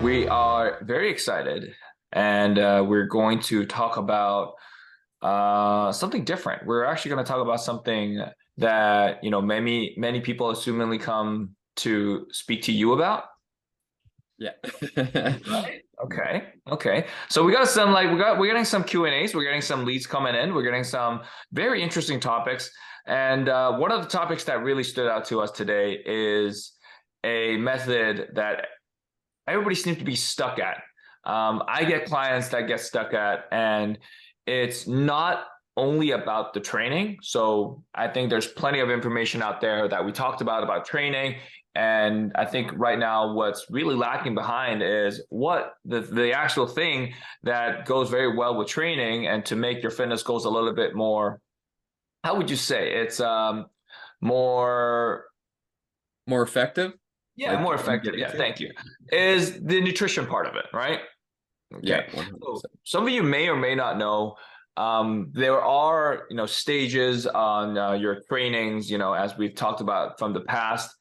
We are very excited, and we're going to talk about something different. We're actually going to talk about something that many people assumingly come to speak to you about. Yeah. Right. Okay. Okay. So we got some we're getting some Q&As. We're getting some leads coming in. We're getting some very interesting topics. And one of the topics that really stood out to us today is a method that everybody seems to be stuck at. I get clients that get stuck at, and it's not only about the training. So I think there's plenty of information out there that we talked about training. And I think right now what's really lacking behind is what the actual thing that goes very well with training and to make your fitness goals a little bit more, how would you say? It's more More effective, yeah, like more in effective. getting Yeah, to it. thank you. Is the nutrition part of it, right? Yeah, Okay. So 100%. some of you may or may not know there are stages on your trainings, as we've talked about from the past,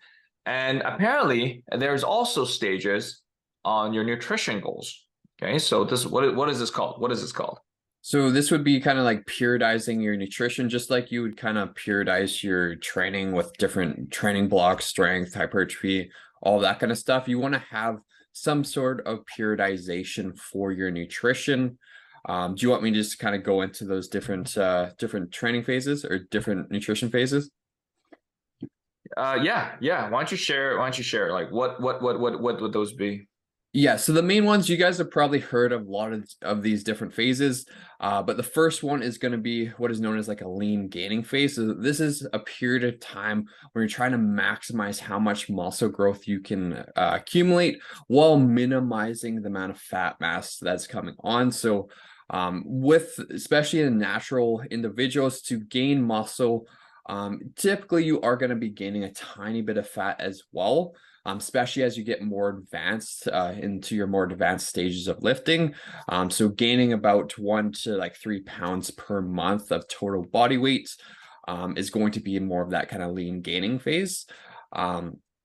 and apparently there's also stages on your nutrition goals. Okay, so this what is this called? What is this called? So this would be kind of like periodizing your nutrition, just like you would kind of periodize your training with different training blocks, strength, hypertrophy, all that kind of stuff. You want to have some sort of periodization for your nutrition. Do you want me to just kind of go into those different training phases or different nutrition phases? Yeah, yeah. Why don't you share? Why don't you share? Like what would those be? Yeah, so the main ones you guys have probably heard of a lot of these different phases, but the first one is going to be what is known as like a lean gaining phase. So this is a period of time where you're trying to maximize how much muscle growth you can accumulate while minimizing the amount of fat mass that's coming on. So with especially in natural individuals to gain muscle, typically you are going to be gaining a tiny bit of fat as well, especially as you get more advanced into your more advanced stages of lifting. So gaining about 1 to 3 pounds per month of total body weight is going to be more of that kind of lean gaining phase.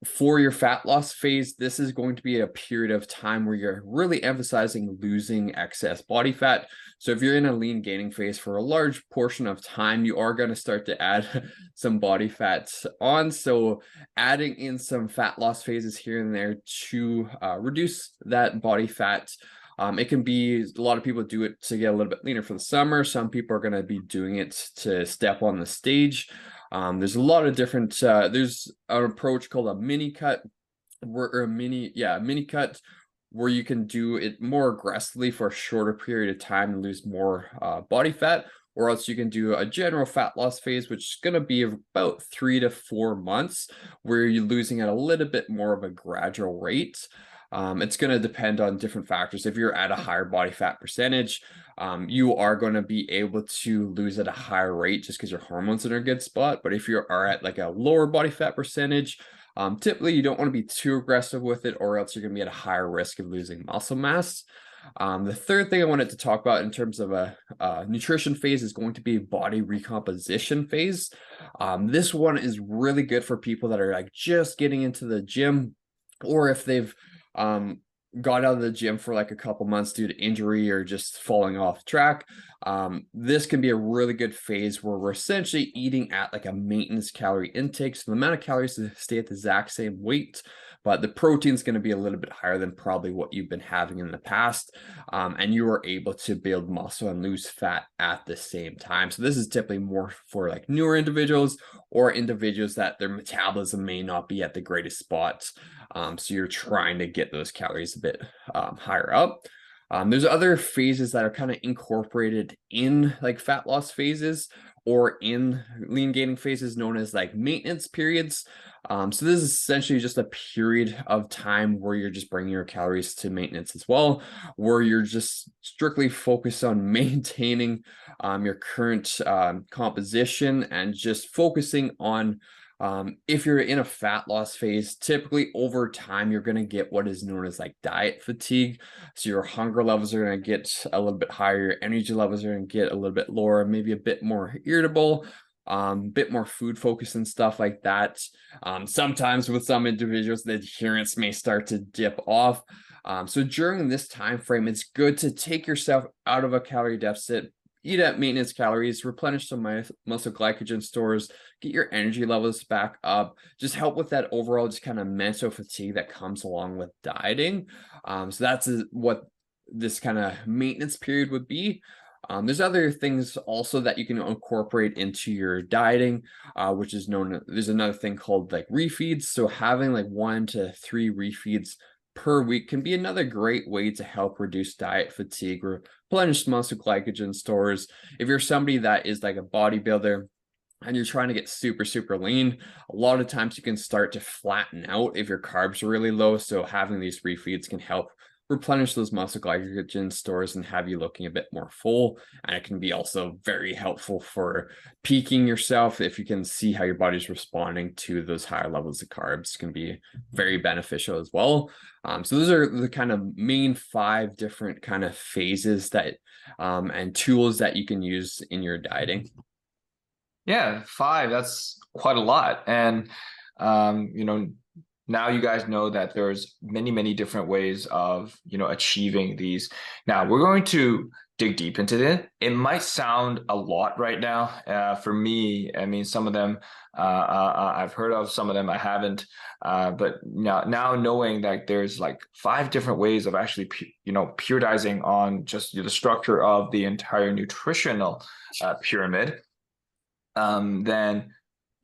For your fat loss phase, this is going to be a period of time where you're really emphasizing losing excess body fat. So if you're in a lean gaining phase for a large portion of time, you are going to start to add some body fat on. So adding in some fat loss phases here and there to reduce that body fat. It can be a lot of people do it to get a little bit leaner for the summer. Some people are going to be doing it to step on the stage. There's a lot of different, there's an approach called a mini cut, or a mini cut, where you can do it more aggressively for a shorter period of time and lose more body fat, or else you can do a general fat loss phase, which is going to be about 3 to 4 months, where you're losing at a little bit more of a gradual rate. It's going to depend on different factors. If you're at a higher body fat percentage, you are going to be able to lose at a higher rate just because your hormones are in a good spot. But if you are at like a lower body fat percentage, typically you don't want to be too aggressive with it, or else you're going to be at a higher risk of losing muscle mass. The third thing I wanted to talk about in terms of a nutrition phase is going to be body recomposition phase. This one is really good for people that are like just getting into the gym, or if they've um, got out of the gym for like a couple months due to injury or just falling off track. This can be a really good phase where we're essentially eating at like a maintenance calorie intake. So the amount of calories to stay at the exact same weight, but the protein is going to be a little bit higher than probably what you've been having in the past. And you are able to build muscle and lose fat at the same time. So this is typically more for like newer individuals or individuals that their metabolism may not be at the greatest spots. So you're trying to get those calories a bit higher up. There's other phases that are kind of incorporated in like fat loss phases or in lean gaining phases known as like maintenance periods. So this is essentially just a period of time where you're just bringing your calories to maintenance as well, where you're just strictly focused on maintaining your current composition and just focusing on if you're in a fat loss phase, typically over time, you're going to get what is known as like diet fatigue. So your hunger levels are going to get a little bit higher, your energy levels are going to get a little bit lower, maybe a bit more irritable, bit more food focus and stuff like that. Sometimes with some individuals, the adherence may start to dip off. So during this time frame, it's good to take yourself out of a calorie deficit, eat at maintenance calories, replenish some muscle glycogen stores, get your energy levels back up, just help with that overall just kind of mental fatigue that comes along with dieting. So that's what this kind of maintenance period would be. There's other things also that you can incorporate into your dieting, which is there's another thing called like refeeds. So having like 1 to 3 refeeds per week can be another great way to help reduce diet fatigue, replenish muscle glycogen stores. If you're somebody that is like a bodybuilder and you're trying to get super, super lean, a lot of times you can start to flatten out if your carbs are really low. So having these refeeds can help replenish those muscle glycogen stores and have you looking a bit more full. And it can be also very helpful for peaking yourself. If you can see how your body's responding to those higher levels of carbs, can be very beneficial as well. So those are the kind of main 5 different kind of phases that and tools that you can use in your dieting. Yeah, 5, that's quite a lot. And now you guys know that there's many, many different ways of, achieving these. Now we're going to dig deep into it. It might sound a lot right now. For me, I mean, some of them I've heard of, some of them I haven't. But now knowing that there's like 5 different ways of actually, periodizing on just the structure of the entire nutritional pyramid, then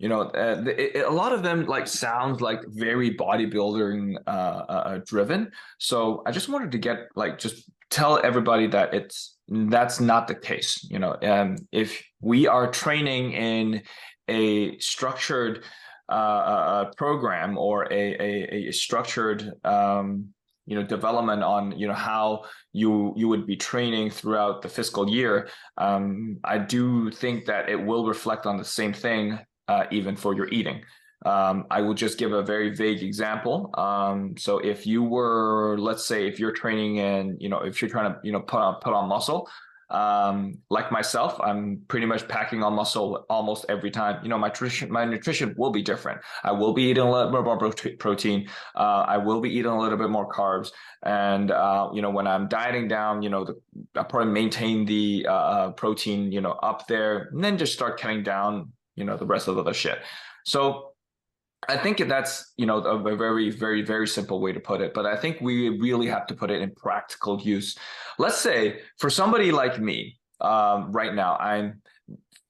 a lot of them like sound like very bodybuilding driven. So I just wanted to get like just tell everybody that that's not the case. If we are training in a structured program or a structured development on how you would be training throughout the fiscal year, I do think that it will reflect on the same thing, even for your eating. I will just give a very vague example. So if you were, let's say, if you're training and if you're trying to put on muscle, like myself, I'm pretty much packing on muscle almost every time. My nutrition will be different. I will be eating a little bit more protein. I will be eating a little bit more carbs. And when I'm dieting down, I probably maintain the protein, up there, and then just start cutting down, the rest of the other shit. So I think that's, a very, very, very simple way to put it, but I think we really have to put it in practical use. Let's say for somebody like me, right now, I'm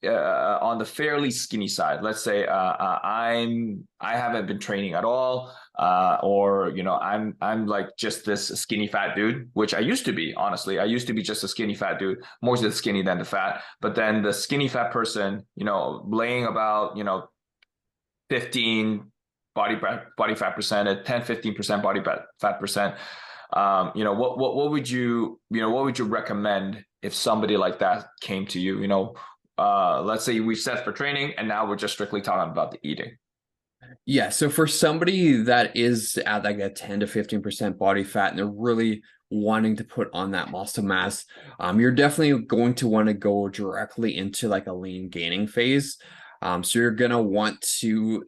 on the fairly skinny side. Let's say I haven't been training at all, or I'm like just this skinny fat dude, which I used to be. Honestly, I used to be just a skinny fat dude, more the skinny than the fat. But then the skinny fat person, laying about 15 body fat percent at 10-15% body fat percent. What would you recommend if somebody like that came to you? Let's say we set for training and now we're just strictly talking about the eating. Yeah, so for somebody that is at like a 10 to 15% body fat and they're really wanting to put on that muscle mass, you're definitely going to want to go directly into like a lean gaining phase. So you're going to want to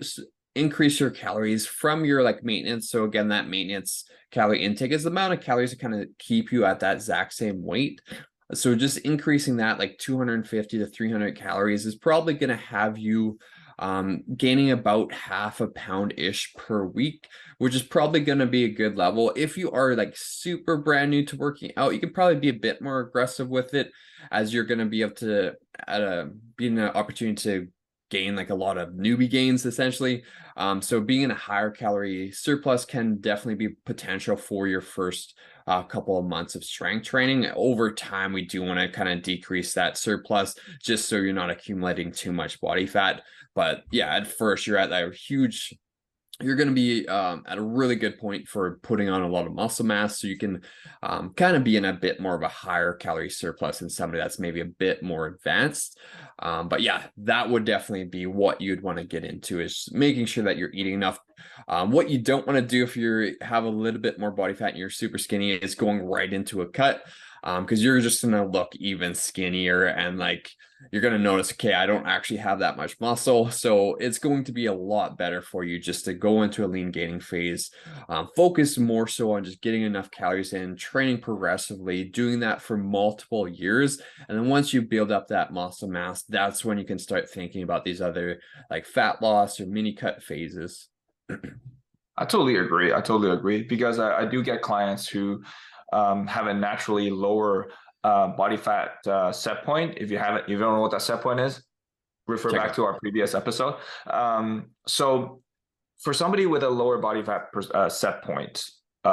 increase your calories from your like maintenance. So again, that maintenance calorie intake is the amount of calories to kind of keep you at that exact same weight. So just increasing that like 250 to 300 calories is probably going to have you gaining about half a pound-ish per week, which is probably going to be a good level. If you are like super brand new to working out, you can probably be a bit more aggressive with it, as you're going to be able to be in an opportunity to gain like a lot of newbie gains essentially. So being in a higher calorie surplus can definitely be potential for your first couple of months of strength training. Over time, we do want to kind of decrease that surplus just so you're not accumulating too much body fat. But yeah, at first you're at that huge, you're going to be at a really good point for putting on a lot of muscle mass. So you can kind of be in a bit more of a higher calorie surplus than somebody that's maybe a bit more advanced. But yeah, that would definitely be what you'd want to get into, is making sure that you're eating enough. What you don't want to do if you have a little bit more body fat and you're super skinny is going right into a cut. because you're just gonna look even skinnier, and like you're gonna notice, okay, I don't actually have that much muscle. So it's going to be a lot better for you just to go into a lean gaining phase. Focus more so on just getting enough calories in, training progressively, doing that for multiple years. And then once you build up that muscle mass, that's when you can start thinking about these other like fat loss or mini cut phases. I totally agree. I totally agree because I do get clients who have a naturally lower body fat set point. If you haven't, you don't know what that set point is, refer Check back it. to our previous episode. So for somebody with a lower body fat set point,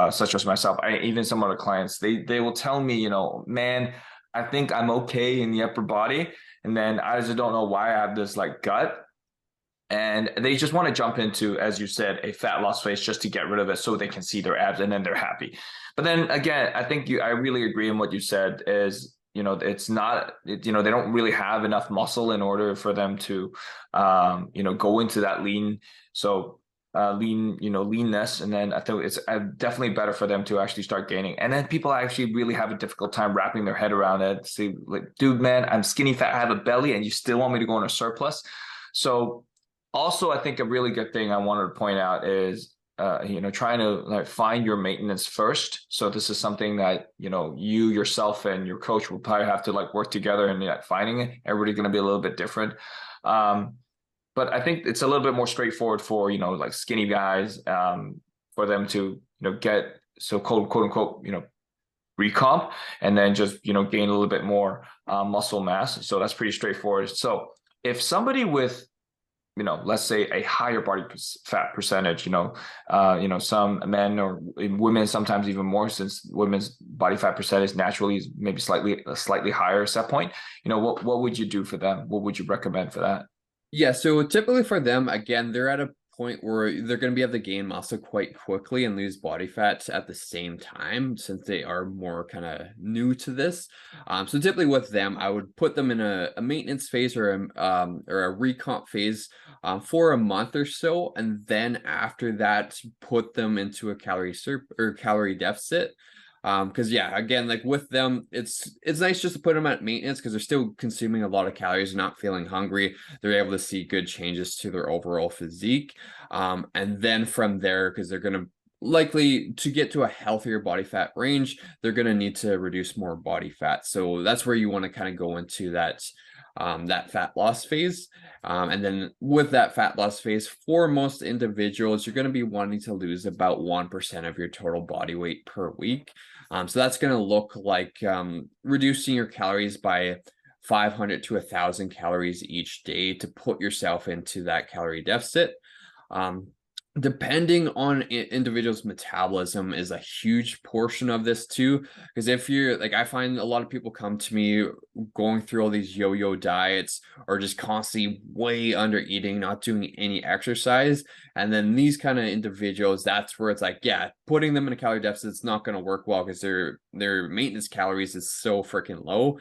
such as myself, even some other clients, they will tell me, man, I think I'm okay in the upper body, and then I just don't know why I have this like gut. And they just want to jump into, as you said, a fat loss phase just to get rid of it so they can see their abs and then they're happy. But then again, I really agree in what you said is, it's not, they don't really have enough muscle in order for them to, go into that lean. So leanness. And then I think it's definitely better for them to actually start gaining. And then people actually really have a difficult time wrapping their head around it. See, like, dude, man, I'm skinny fat, I have a belly, and you still want me to go on a surplus. So also, I think a really good thing I wanted to point out is, trying to like find your maintenance first. So this is something that, you yourself and your coach will probably have to like work together and like finding it. Everybody's going to be a little bit different. But I think it's a little bit more straightforward for, like skinny guys, for them to, get so quote unquote, recomp and then just, gain a little bit more muscle mass. So that's pretty straightforward. So if somebody with let's say a higher body fat percentage, some men or women, sometimes even more, since women's body fat percentage naturally is maybe slightly higher set point, what would you do for them? What would you recommend for that? Yeah, so typically for them, again, they're at a point where they're going to be able to gain muscle quite quickly and lose body fat at the same time since they are more kind of new to this. So typically with them, I would put them in a maintenance phase or a recomp phase for a month or so, and then after that, put them into a calorie deficit. Because yeah, again, like with them, it's nice just to put them at maintenance because they're still consuming a lot of calories, not feeling hungry. They're able to see good changes to their overall physique. And then from there, because they're gonna likely to get to a healthier body fat range, they're gonna need to reduce more body fat. So that's where you want to kind of go into that fat loss phase. And then with that fat loss phase, for most individuals, you're going to be wanting to lose about 1% of your total body weight per week. So that's going to look like reducing your calories by 500 to 1,000 calories each day to put yourself into that calorie deficit. Depending on individuals' metabolism is a huge portion of this too. Because if you're like, I find a lot of people come to me going through all these yo-yo diets or just constantly way under eating, not doing any exercise. And then these kind of individuals, that's where it's like, yeah, putting them in a calorie deficit is not going to work well because their maintenance calories is so freaking low.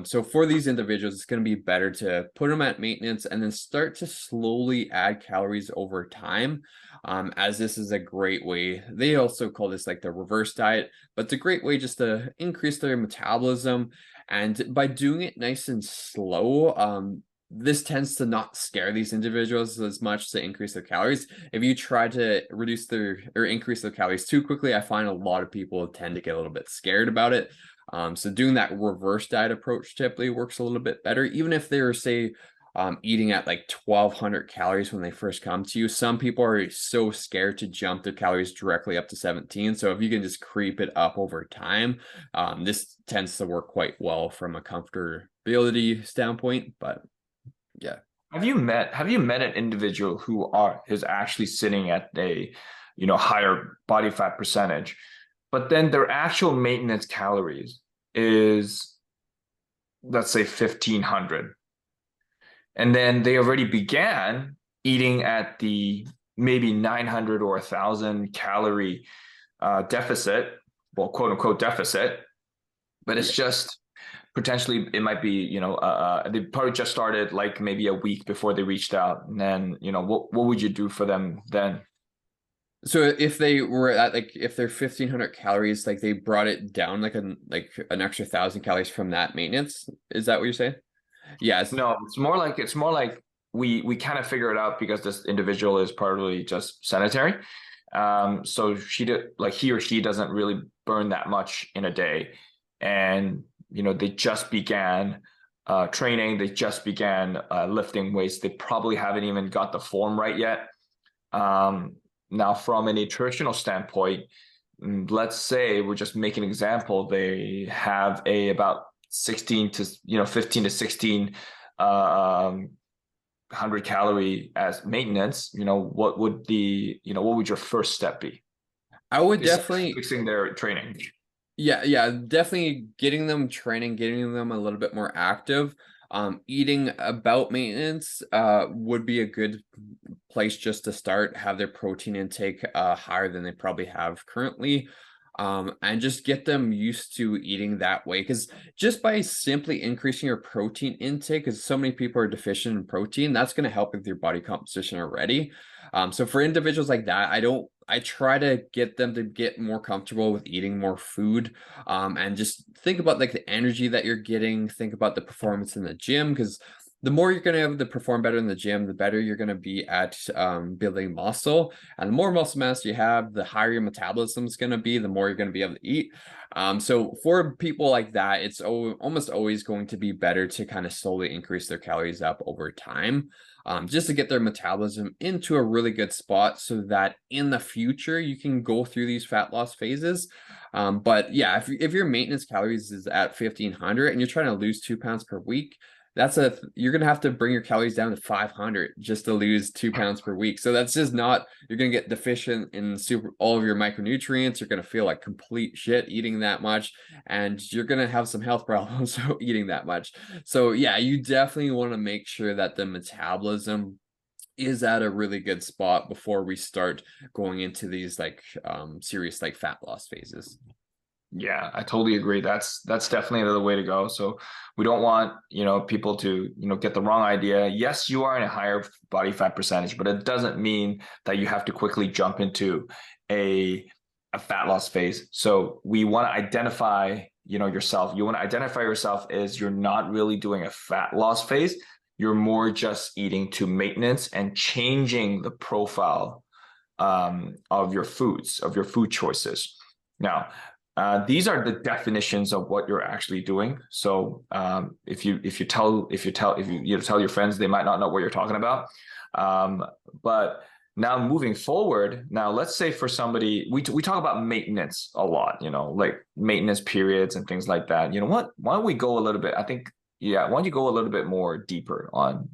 So for these individuals, it's going to be better to put them at maintenance and then start to slowly add calories over time. As this is a great way. They also call this like the reverse diet, but it's a great way just to increase their metabolism. And by doing it nice and slow, this tends to not scare these individuals as much to increase their calories. If you try to reduce their or increase their calories too quickly, I find a lot of people tend to get a little bit scared about it. So doing that reverse diet approach typically works a little bit better, even if they're, say, eating at like 1,200 calories when they first come to you. Some people are so scared to jump their calories directly up to 17. So if you can just creep it up over time, this tends to work quite well from a comfortability standpoint. But yeah. Have you met an individual is actually sitting at a higher body fat percentage, but then their actual maintenance calories is, let's say, 1,500, and then they already began eating at the maybe 900 or 1,000 calorie deficit, well, quote unquote deficit, but it's Yeah. just potentially it might be they probably just started like maybe a week before they reached out, and then what would you do for them then? So if they were at like if they're 1,500 calories, like they brought it down like an extra 1,000 calories from that maintenance. Is that what you're saying? Yes. No, it's more like we kind of figure it out because this individual is partly just sanitary. So she did like he or she doesn't really burn that much in a day, and they just began training. They just began lifting weights. They probably haven't even got the form right yet. Now, from a nutritional standpoint, let's say we're just making an example. They have a about 16 to 15 to 16 100 calorie as maintenance. What would your first step be I would besides definitely, fixing their training? yeah, definitely getting them training, getting them a little bit more active. Eating about maintenance would be a good place just to start, have their protein intake higher than they probably have currently. And just get them used to eating that way. Because just by simply increasing your protein intake, because so many people are deficient in protein, that's going to help with your body composition already. So for individuals like that, I try to get them to get more comfortable with eating more food, and just think about like the energy that you're getting, think about the performance in the gym, because the more you're going to have to perform better in the gym, the better you're going to be at building muscle. And the more muscle mass you have, the higher your metabolism is going to be, the more you're going to be able to eat. So for people like that, it's almost always going to be better to kind of slowly increase their calories up over time, just to get their metabolism into a really good spot so that in the future you can go through these fat loss phases. But yeah, if your maintenance calories is at 1,500 and you're trying to lose 2 pounds per week, you're gonna have to bring your calories down to 500 just to lose 2 pounds per week. So that's just not, you're gonna get deficient in all of your micronutrients. You're gonna feel like complete shit eating that much, and you're gonna have some health problems eating that much. So yeah, you definitely want to make sure that the metabolism is at a really good spot before we start going into these like serious like fat loss phases. Yeah, I totally agree. That's definitely the way to go. So we don't want, people to, get the wrong idea. Yes, you are in a higher body fat percentage, but it doesn't mean that you have to quickly jump into a a fat loss phase. So we want to identify, yourself. You want to identify yourself as you're not really doing a fat loss phase. You're more just eating to maintenance and changing the profile of your foods, of your food choices. Now, these are the definitions of what you're actually doing. So if you tell your friends, they might not know what you're talking about. But now moving forward, now let's say for somebody, we talk about maintenance a lot, like maintenance periods and things like that. You know what? Why don't we go a little bit? I think, yeah, why don't you go a little bit more deeper on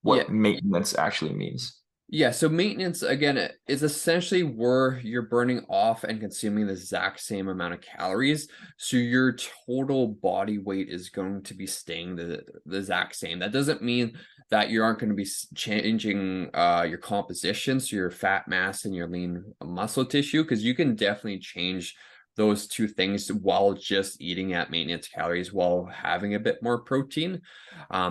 Yeah, what maintenance actually means? Yeah, so maintenance again is essentially where you're burning off and consuming the exact same amount of calories. So your total body weight is going to be staying the exact same. That doesn't mean that you aren't going to be changing your composition, so your fat mass and your lean muscle tissue, because you can definitely change those two things while just eating at maintenance calories while having a bit more protein.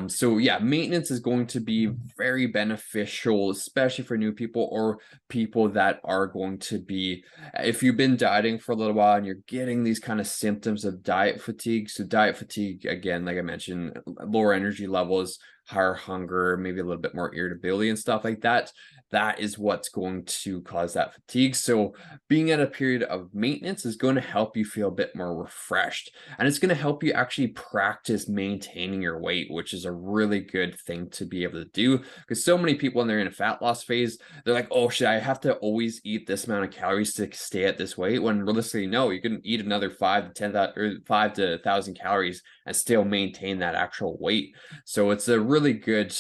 So yeah, maintenance is going to be very beneficial, especially for new people or people that are going to be, if you've been dieting for a little while and you're getting these kind of symptoms of diet fatigue. So diet fatigue, again, like I mentioned, lower energy levels, higher hunger, maybe a little bit more irritability and stuff like that. That is what's going to cause that fatigue. So being at a period of maintenance is going to help you feel a bit more refreshed, and it's going to help you actually practice maintaining your weight, which is a really good thing to be able to do, because so many people when they're in a fat loss phase, they're like, oh, should I have to always eat this amount of calories to stay at this weight? When realistically, no, you can eat another 5 to 10 or 5 to 1,000 calories and still maintain that actual weight. So it's a really good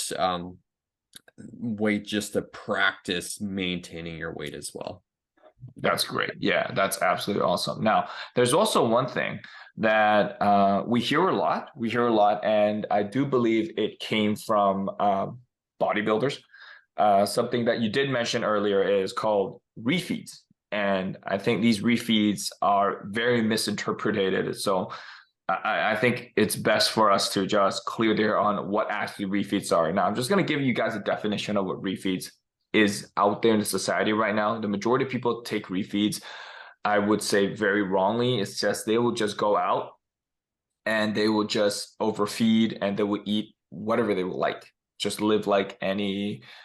way just to practice maintaining your weight as well. That's great. Yeah, that's absolutely awesome. Now, there's also one thing that we hear a lot. We hear a lot, and I do believe it came from bodybuilders. Something that you did mention earlier is called refeeds. And I think these refeeds are very misinterpreted. So I think it's best for us to just clear there on what actually refeeds are. Now, I'm just going to give you guys a definition of what refeeds is out there in the society right now. The majority of people take refeeds, I would say very wrongly. It's just they will just go out and they will just overfeed and they will eat whatever they would like. Just live like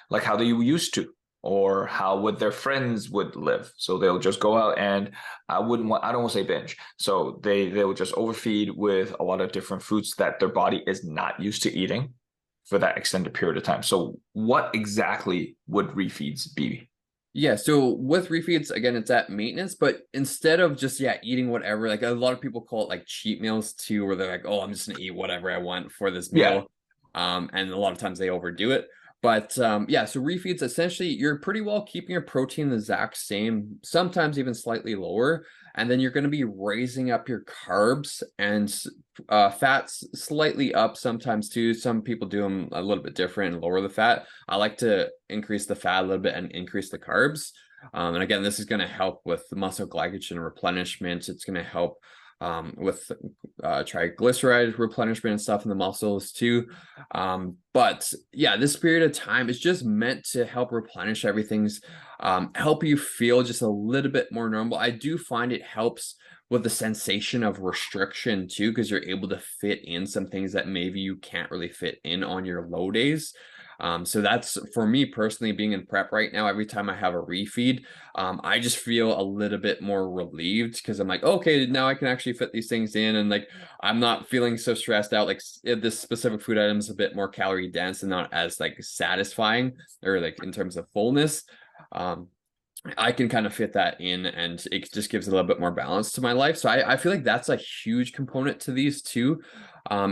like how they used to, or how would their friends would live. So they'll just go out and I don't want to say binge. So they will just overfeed with a lot of different foods that their body is not used to eating for that extended period of time. So what exactly would refeeds be? Yeah, so with refeeds, again, it's at maintenance, but instead of just, yeah, eating whatever, like a lot of people call it like cheat meals too, where they're like, oh, I'm just gonna eat whatever I want for this Yeah. meal. And a lot of times they overdo it. But yeah, so refeeds, essentially, you're pretty well keeping your protein the exact same, sometimes even slightly lower. And then you're going to be raising up your carbs and fats slightly up sometimes too. Some people do them a little bit different and lower the fat. I like to increase the fat a little bit and increase the carbs. And again, this is going to help with the muscle glycogen replenishment. It's going to help with triglyceride replenishment and stuff in the muscles too. But yeah, this period of time is just meant to help replenish everything's, help you feel just a little bit more normal. I do find it helps with the sensation of restriction too, because you're able to fit in some things that maybe you can't really fit in on your low days. So that's for me personally, being in prep right now, every time I have a refeed, I just feel a little bit more relieved because I'm like, okay, now I can actually fit these things in. And like, I'm not feeling so stressed out. Like this specific food item is a bit more calorie dense and not as like satisfying or like in terms of fullness. Um, I can kind of fit that in and it just gives a little bit more balance to my life. So I feel like that's a huge component to these too.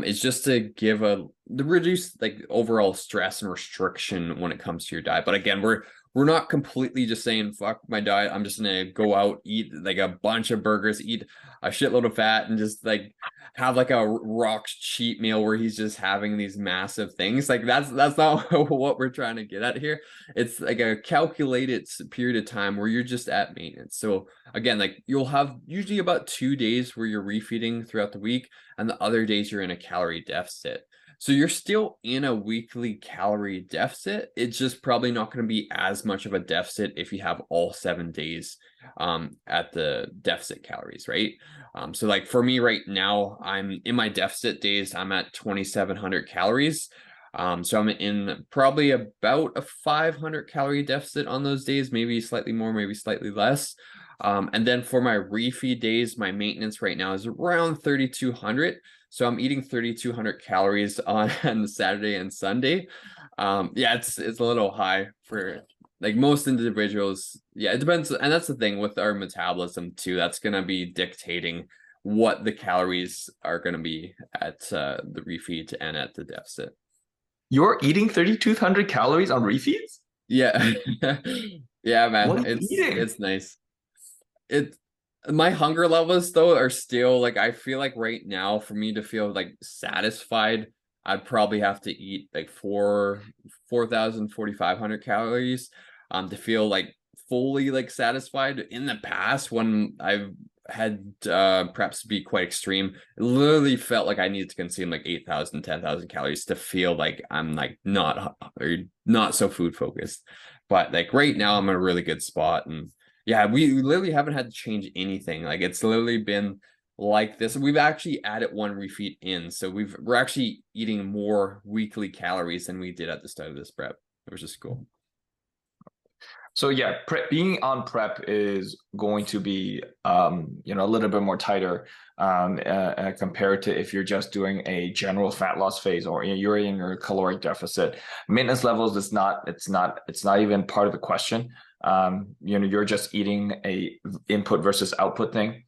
Is just to give the reduce like overall stress and restriction when it comes to your diet. But again, we're not completely just saying fuck my diet. I'm just gonna go out, eat like a bunch of burgers, eat a shitload of fat, and just like have like a Rock's cheat meal where he's just having these massive things. Like that's not what we're trying to get at here. It's like a calculated period of time where you're just at maintenance. So again, like you'll have usually about 2 days where you're refeeding throughout the week, and the other days you're in a calorie deficit. So you're still in a weekly calorie deficit. It's just probably not going to be as much of a deficit if you have all 7 days at the deficit calories, right? So like for me right now, I'm in my deficit days, I'm at 2,700 calories. So I'm in probably about a 500 calorie deficit on those days, maybe slightly more, maybe slightly less. And then for my refeed days, my maintenance right now is around 3,200. So I'm eating 3,200 calories on Saturday and Sunday. Yeah, it's a little high for like most individuals. Yeah, it depends. And that's the thing with our metabolism too. That's going to be dictating what the calories are going to be at the refeed and at the deficit. You're eating 3,200 calories on refeeds? Yeah. Yeah, man. What are you eating? It's nice. It My hunger levels though are still like I feel like right now for me to feel like satisfied, I'd probably have to eat like 4,500 calories to feel like fully like satisfied. In the past when I've had perhaps be quite extreme, it literally felt like I needed to consume like 8,000, 10,000 calories to feel like I'm like not or not so food focused. But like right now I'm in a really good spot, and yeah, we literally haven't had to change anything. Like it's literally been like this. We've actually added one refeed in, so we're actually eating more weekly calories than we did at the start of this prep, which is cool. So yeah, being on prep is going to be a little bit more tighter compared to if you're just doing a general fat loss phase or you're in your caloric deficit. Maintenance levels is not it's not even part of the question. You're just eating a input versus output thing.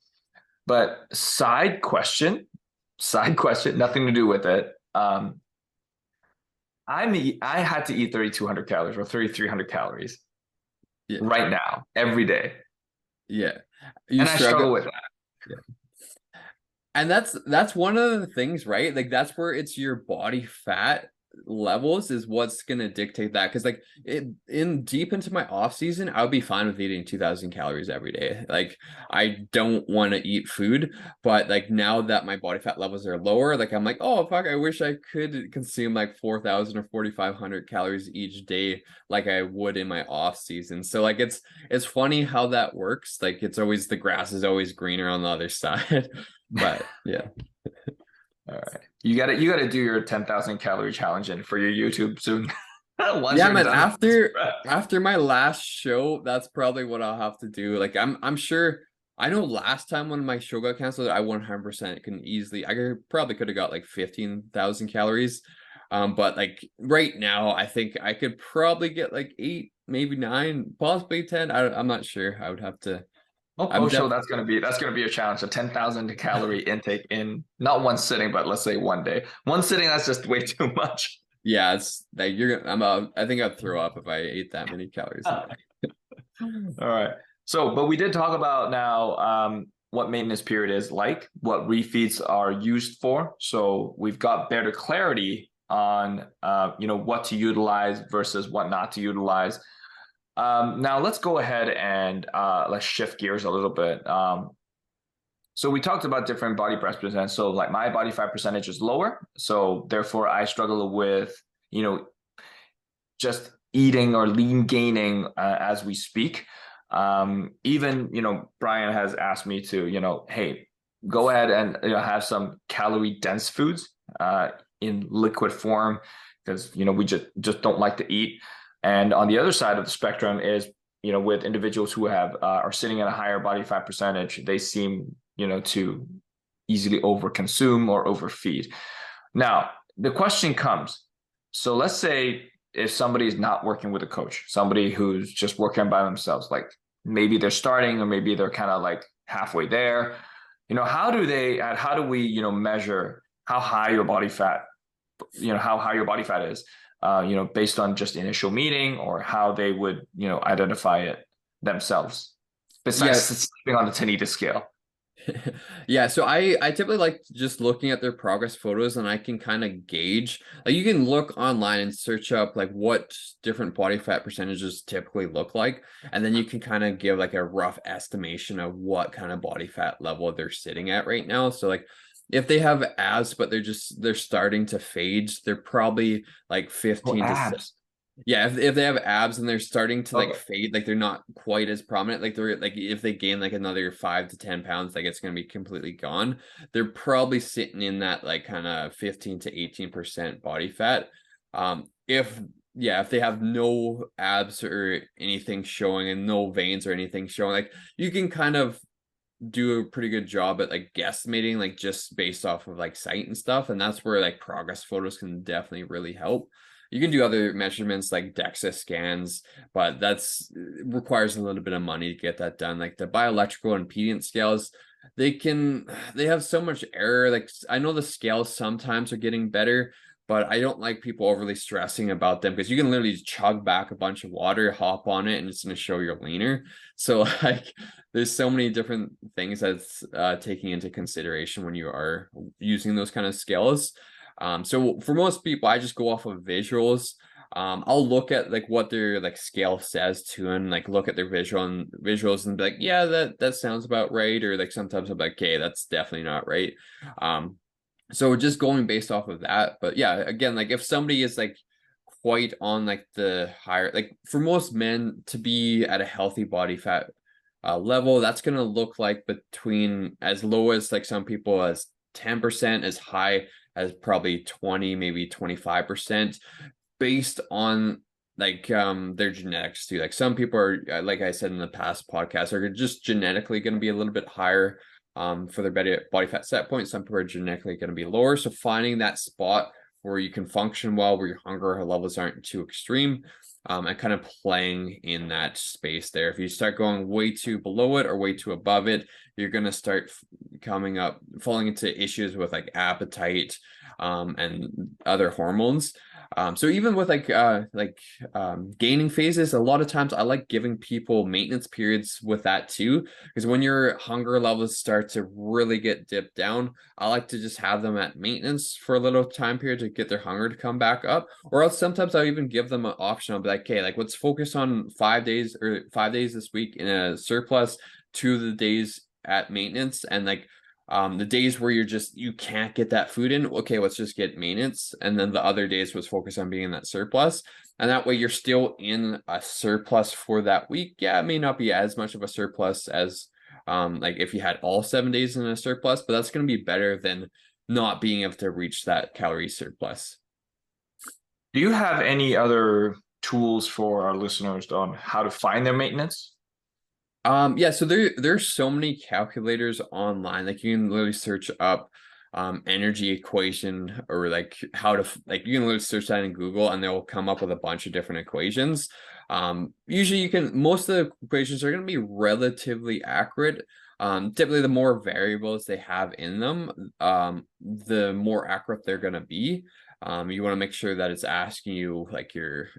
But side question, nothing to do with it. I had to eat 3,200 calories or 3,300 calories Yeah, right now, every day. yeah. You And I struggle struggle. with that. Yeah. And that's one of the things, right? Like that's where it's your body fat levels is what's going to dictate that. Because like in deep into my off season, I would be fine with eating 2,000 calories every day. Like I don't want to eat food, but like now that my body fat levels are lower, like I'm like, oh fuck, I wish I could consume like 4,000 or 4,500 calories each day like I would in my off season. So like it's funny how that works. Like it's always the grass is always greener on the other side. But yeah. All right. You gotta do your 10,000 calorie challenge in for your YouTube soon. Once Yeah, you're man, done with this prep. after my last show, that's probably what I'll have to do. Like I'm sure I know last time when my show got canceled, I 100% can easily probably could have got like 15,000 calories. But like right now, I think I could probably get like 8, maybe 9, possibly 10. I'm not sure. I would have to. Oh, I'm post show, definitely. that's gonna be a challenge. A 10,000 calorie intake in not one sitting, but let's say one day. One sitting, that's just way too much. Yeah, it's like I think I'd throw up if I ate that many calories a day. All right. So, but we did talk about now what maintenance period is like, what refeeds are used for. So we've got better clarity on what to utilize versus what not to utilize. Now let's go ahead and let's shift gears a little bit. So we talked about different body fat percent. So like my body fat percentage is lower, so therefore I struggle with just eating or lean gaining as we speak. Even Brian has asked me to hey, go ahead and have some calorie dense foods in liquid form because we just don't like to eat. And on the other side of the spectrum is with individuals who have are sitting at a higher body fat percentage, they seem to easily overconsume or overfeed. Now the question comes, so let's say if somebody is not working with a coach, somebody who's just working by themselves, like maybe they're starting or maybe they're kind of like halfway there, how do we measure how high your body fat, how high your body fat is, based on just initial meeting, or how they would identify it themselves besides Yeah, sleeping on the tinnitus scale. yeah, so I typically like just looking at their progress photos and I can kind of gauge. Like you can look online and search up like what different body fat percentages typically look like, and then you can kind of give like a rough estimation of what kind of body fat level they're sitting at right now. So like if they have abs but they're starting to fade, they're probably like Oh, 15 to abs. yeah, if they have abs and they're starting to like Okay. fade, like they're not quite as prominent, like they're like if they gain like another 5 to 10 pounds, like it's gonna be completely gone. They're probably sitting in that like kind of 15 to 18% body fat. If yeah, if they have no abs or anything showing and no veins or anything showing, like you can kind of do a pretty good job at like guesstimating, like just based off of like sight and stuff. And that's where like progress photos can definitely really help. You can do other measurements like DEXA scans, but that's requires a little bit of money to get that done. Like the bioelectrical impedance scales, they have so much error. Like I know the scales sometimes are getting better, but I don't like people overly stressing about them because you can literally just chug back a bunch of water, hop on it, and it's going to show you're leaner. So like there's so many different things that's taking into consideration when you are using those kind of scales. So for most people, I just go off of visuals. I'll look at like what their like scale says to and like look at their visuals and be like, yeah, that sounds about right. Or like sometimes I'm like, okay, that's definitely not right. So just going based off of that. But yeah, again, like if somebody is like quite on like the higher, like for most men to be at a healthy body fat level, that's going to look like between as low as like some people as 10%, as high as probably 20, maybe 25%, based on like their genetics too. Like some people are, like I said in the past podcast, are just genetically going to be a little bit higher for their body fat set point. Some people are genetically going to be lower. So finding that spot where you can function well, where your hunger levels aren't too extreme, and kind of playing in that space there. If you start going way too below it or way too above it, you're going to start falling into issues with like appetite and other hormones. So even with gaining phases, a lot of times I like giving people maintenance periods with that too, because when your hunger levels start to really get dipped down, I like to just have them at maintenance for a little time period to get their hunger to come back up. Or else sometimes I'll even give them an option. I'll be like, okay, like let's focus on 5 days or 5 days this week in a surplus, 2 of the days at maintenance, and like the days where you can't get that food in, okay, let's just get maintenance, and then the other days was focus on being in that surplus, and that way you're still in a surplus for that week. Yeah, it may not be as much of a surplus as like if you had all 7 days in a surplus, but that's going to be better than not being able to reach that calorie surplus. Do you have any other tools for our listeners on how to find their maintenance? Yeah, so there's so many calculators online. Like you can literally search up energy equation, or like how to like you can literally search that in Google and they'll come up with a bunch of different equations. Usually most of the equations are going to be relatively accurate. Typically the more variables they have in them, the more accurate they're going to be. You want to make sure that it's asking you like your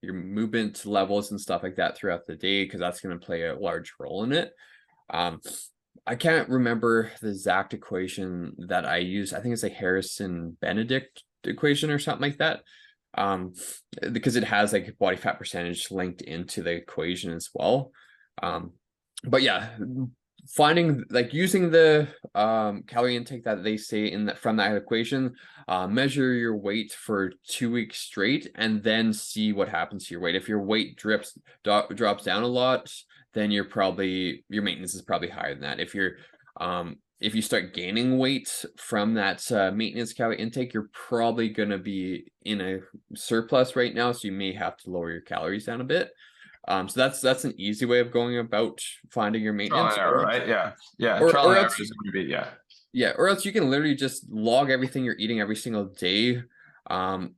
movement levels and stuff like that throughout the day, because that's going to play a large role in it. Um, I can't remember the exact equation that I use. I think it's like Harrison Benedict equation or something like that. Because it has like body fat percentage linked into the equation as well. But yeah, finding like using the calorie intake that they say in that from that equation, measure your weight for 2 weeks straight and then see what happens to your weight. If your weight drops down a lot, then your maintenance is probably higher than that. If you start gaining weight from that maintenance calorie intake, you're probably going to be in a surplus right now, so you may have to lower your calories down a bit. So that's an easy way of going about finding your Trial maintenance. and error, right? Yeah. Yeah. Or Trial or and error else is going to be, yeah. yeah, or else you can literally just log everything you're eating every single day.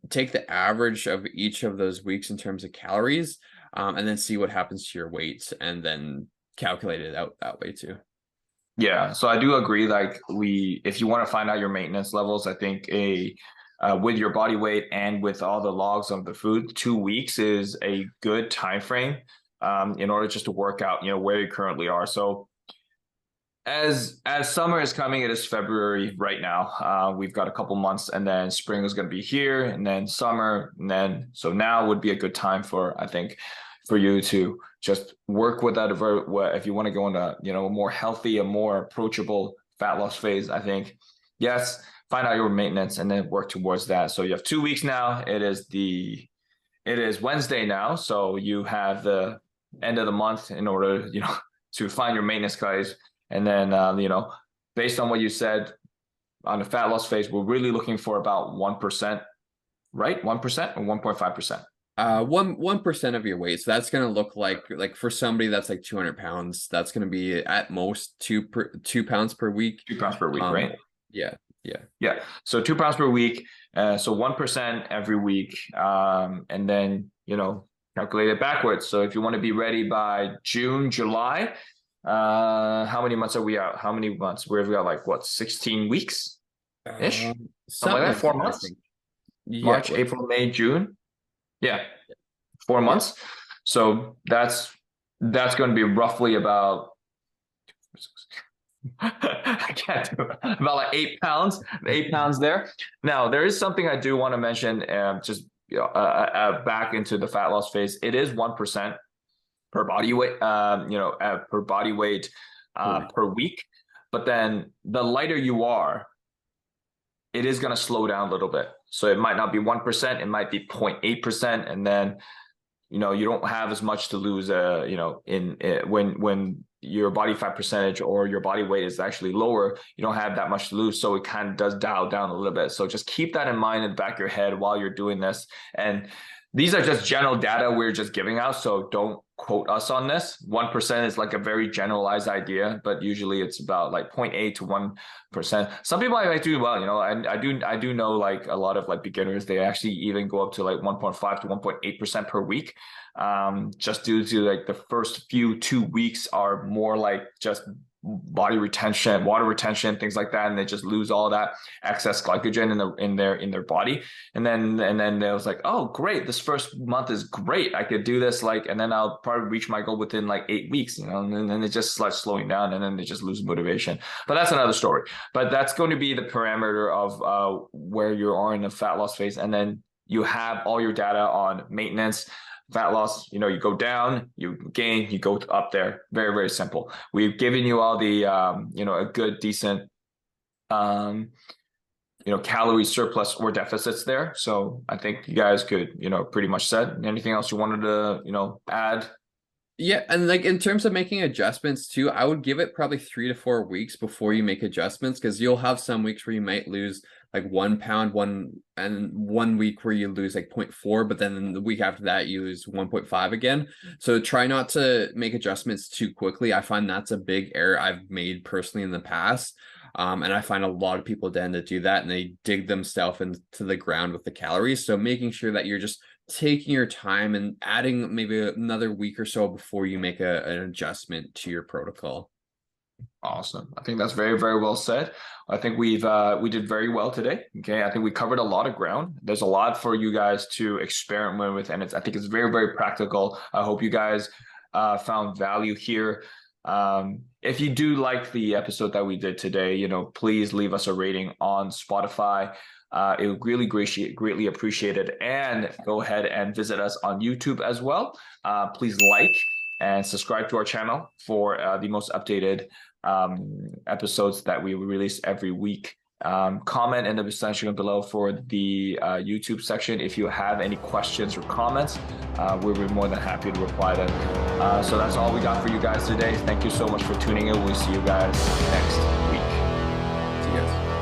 Take the average of each of those weeks in terms of calories, and then see what happens to your weight, and then calculate it out that way too. Yeah, so I do agree. Like if you want to find out your maintenance levels, I think with your body weight and with all the logs of the food, 2 weeks is a good time frame in order just to work out, where you currently are. So as summer is coming, it is February right now. We've got a couple months, and then spring is going to be here, and then summer, and then so now would be a good time for, I think, for you to just work with that. If you want to go into a more healthy, a more approachable fat loss phase, I think yes, find out your maintenance and then work towards that. So you have 2 weeks now. It is Wednesday now, so you have the end of the month in order to find your maintenance guys. And then, based on what you said on the fat loss phase, we're really looking for about 1%, right? 1% or 1.5%. 1% of your weight. So that's gonna look like for somebody that's like 200 pounds, that's gonna be at most 2 pounds per week. 2 pounds per week, right? Yeah, yeah. Yeah. So 2 pounds per week. So 1% every week. And then, calculate it backwards. So if you want to be ready by June, July, how many months are we out? How many months? We've got like what, 16 weeks ish? Something like that, 4 months. Yeah, March, April, May, June. Yeah, 4 months. Yeah. So that's going to be roughly about I can't do it. About like 8 pounds, 8 pounds there. Now, there is something I do want to mention, just back into the fat loss phase. It is 1% per body weight, per body weight per week. But then the lighter you are, it is going to slow down a little bit. So it might not be 1%, it might be 0.8%. And then, you don't have as much to lose, when your body fat percentage or your body weight is actually lower, you don't have that much to lose. So it kind of does dial down a little bit. So just keep that in mind in the back of your head while you're doing this. And these are just general data we're just giving out. So don't quote us on this. 1% is like a very generalized idea, but usually it's about like 0.8 to 1%. Some people might do well, and I do know like a lot of like beginners, they actually even go up to like 1.5 to 1.8% per week. Just due to like the first few 2 weeks are more like just body retention, water retention, things like that, and they just lose all that excess glycogen in their body. And then it was like, oh great, this first month is great. I could do this, like, and then I'll probably reach my goal within like 8 weeks, and then it just starts slowing down, and then they just lose motivation. But that's another story. But that's going to be the parameter of where you are in the fat loss phase, and then you have all your data on maintenance, fat loss. You go down, you gain, you go up there. Very, very simple. We've given you all the a good, decent calorie surplus or deficits there. So I think you guys could pretty much said. Anything else you wanted to add? Yeah, and like in terms of making adjustments too, I would give it probably 3 to 4 weeks before you make adjustments, because you'll have some weeks where you might lose like 1 pound, 1 week where you lose like 0.4, but then the week after that you lose 1.5 again. So try not to make adjustments too quickly. I find that's a big error I've made personally in the past. And I find a lot of people tend to do that, and they dig themselves into the ground with the calories. So making sure that you're just taking your time and adding maybe another week or so before you make an adjustment to your protocol. Awesome. I think that's very, very well said. I think we did very well today. Okay. I think we covered a lot of ground. There's a lot for you guys to experiment with, and I think it's very, very practical. I hope you guys found value here. If you do like the episode that we did today, please leave us a rating on Spotify. It would really greatly appreciated. And go ahead and visit us on YouTube as well. Please like and subscribe to our channel for the most updated episodes that we release every week. Comment in the section below for the YouTube section if you have any questions or comments. We'll be more than happy to reply them. So that's all we got for you guys today. Thank you so much for tuning in. We'll see you guys next week. See you guys.